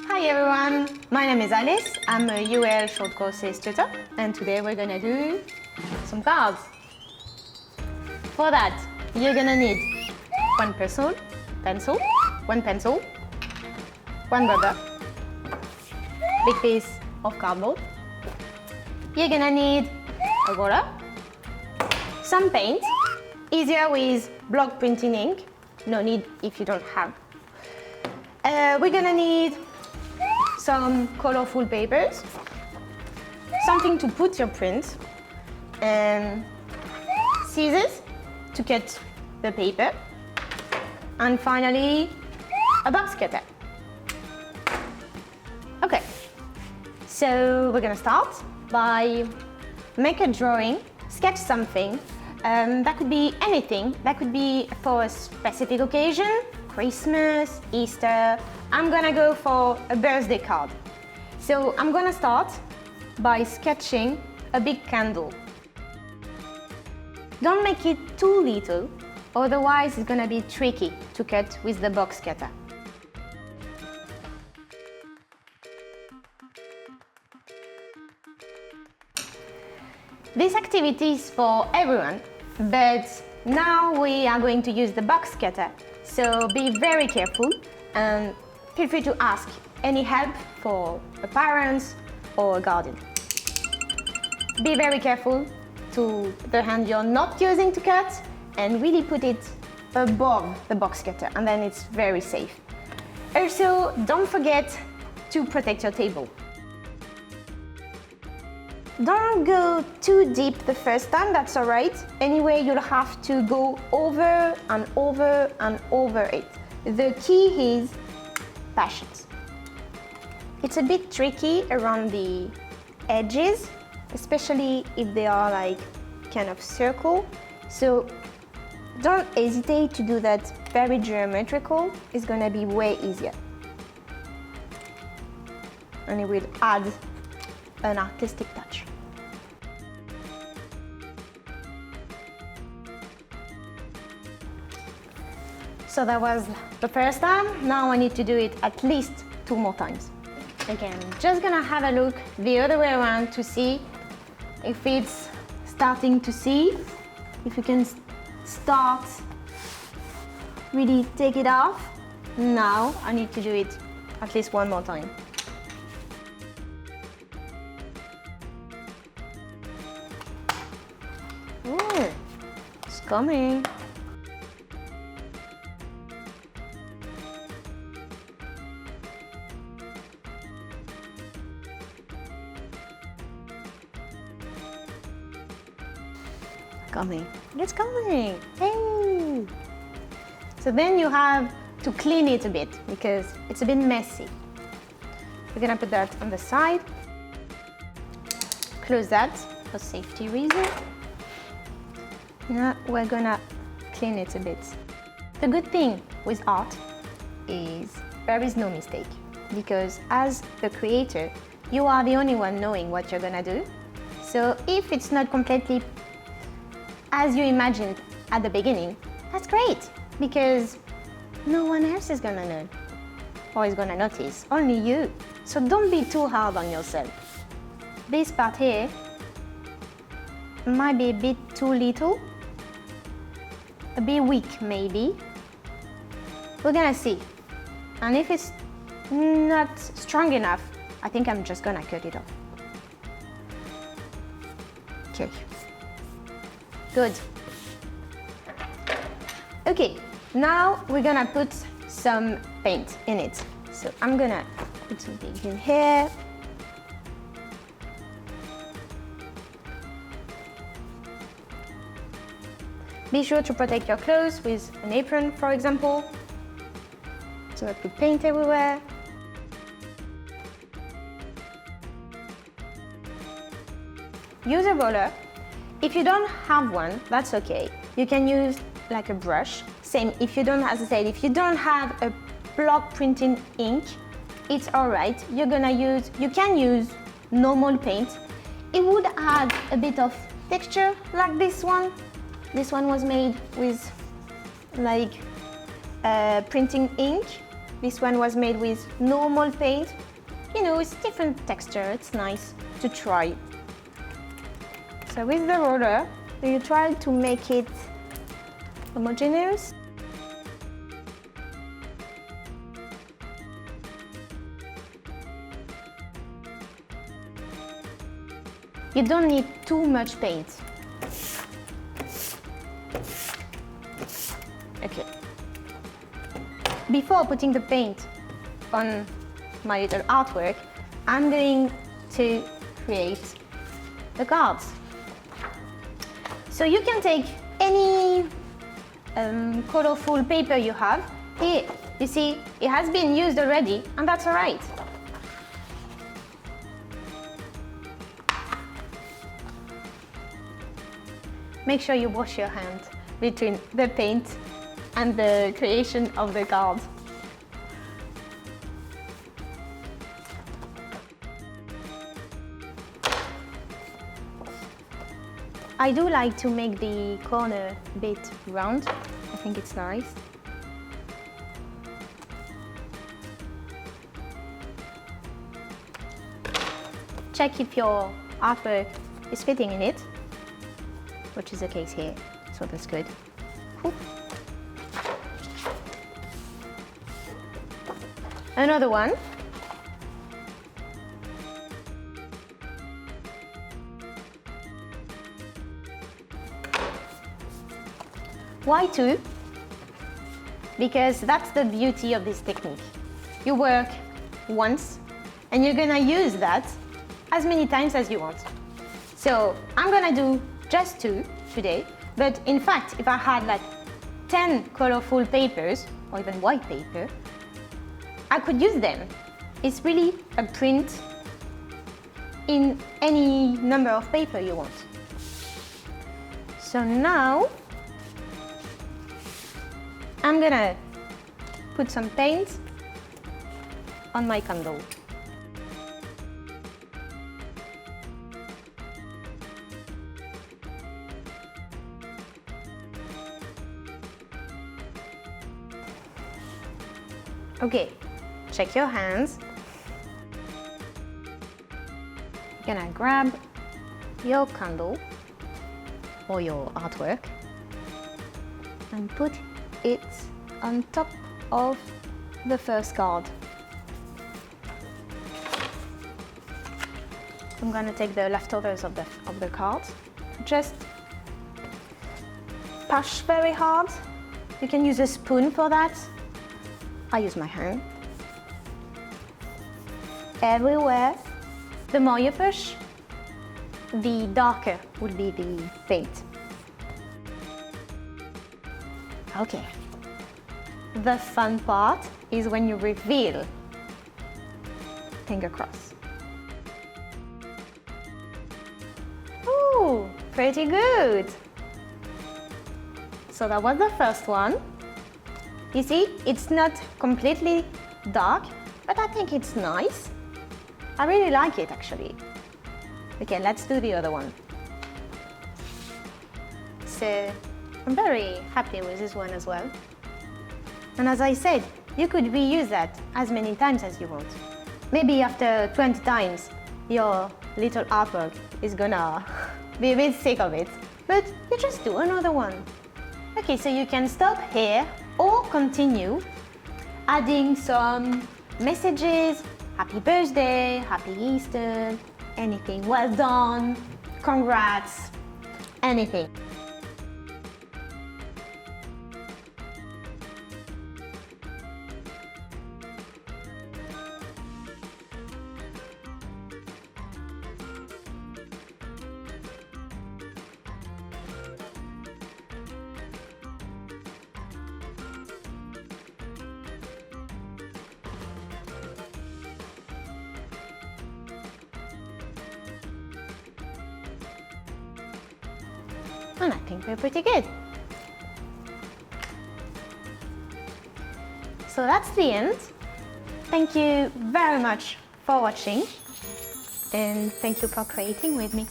Hi everyone, my name is Alice. I'm a UL short courses tutor, and today we're gonna do some cards. For that, you're gonna need one pencil, one pencil, one rubber, big piece of cardboard. You're gonna need a roller, some paint, easier with block printing ink, no need if you don't have. We're gonna need some colorful papers, something to put your print, and scissors to cut the paper, and finally a box cutter. Okay, so we're gonna start by make a drawing, sketch something. That could be anything. That could be for a specific occasion, Christmas, Easter. I'm gonna go for a birthday card. So I'm gonna start by sketching a big candle. Don't make it too little, otherwise it's gonna be tricky to cut with the box cutter. This activity is for everyone, but now we are going to use the box cutter, so be very careful and feel free to ask any help for a parent or a guardian. Be very careful to the hand you're not using to cut and really put it above the box cutter, and then it's very safe. Also, don't forget to protect your table. Don't go too deep the first time, that's all right. Anyway, you'll have to go over and over and over it. The key is patience. It's a bit tricky around the edges, especially if they are like kind of circle. So don't hesitate to do that very geometrical. It's gonna be way easier. And it will add an artistic touch. So that was the first time. Now I need to do it at least 2 more times. Again, just gonna have a look the other way around to see if it's starting to see, if you can start really take it off. Now I need to do it at least 1 more time. Ooh, it's coming. It's coming, hey! So then you have to clean it a bit because it's a bit messy. We're gonna put that on the side. Close that for safety reason. Now we're gonna clean it a bit. The good thing with art is there is no mistake, because as the creator, you are the only one knowing what you're gonna do. So if it's not completely as you imagined at the beginning, that's great, because no one else is gonna know or is gonna notice, only you. So don't be too hard on yourself. This part here might be a bit too little, a bit weak maybe. We're gonna see. And if it's not strong enough, I think I'm just gonna cut it off. Okay. Good. Okay, now we're gonna put some paint in it. So I'm gonna put something in here. Be sure to protect your clothes with an apron, for example, so not put paint everywhere. Use a roller. If you don't have one, that's okay. You can use like a brush. Same, if you don't, as I said, if you don't have a block printing ink, it's all right. You can use normal paint. It would add a bit of texture like this one. This one was made with like printing ink. This one was made with normal paint. You know, it's different texture, it's nice to try. So with the roller, you try to make it homogeneous. You don't need too much paint. Okay. Before putting the paint on my little artwork, I'm going to create the cards. So you can take any colorful paper you have. Here, you see, it has been used already, and that's all right. Make sure you wash your hands between the paint and the creation of the card. I do like to make the corner a bit round. I think it's nice. Check if your artwork is fitting in it, which is the case here, so that's good. Cool. Another one. Why two? Because that's the beauty of this technique. You work once and you're gonna use that as many times as you want. So I'm gonna do just two today, but in fact, if I had like 10 colorful papers or even white paper, I could use them. It's really a print in any number of paper you want. So now I'm gonna put some paint on my candle. Okay, check your hands. You're gonna grab your candle or your artwork and put it on top of the first card. I'm gonna take the leftovers of the card. Just push very hard. You can use a spoon for that. I use my hand. Everywhere. The more you push, the darker will be the paint. Okay. The fun part is when you reveal. Finger cross. Ooh, pretty good. So that was the first one. You see, it's not completely dark, but I think it's nice. I really like it, actually. Okay, let's do the other one. So, I'm very happy with this one as well. And as I said, you could reuse that as many times as you want. Maybe after 20 times, your little artwork is gonna be a bit sick of it, but you just do another one. Okay, so you can stop here or continue adding some messages, happy birthday, happy Easter, anything, well done, congrats, anything. And I think we're pretty good. So that's the end. Thank you very much for watching, and thank you for creating with me.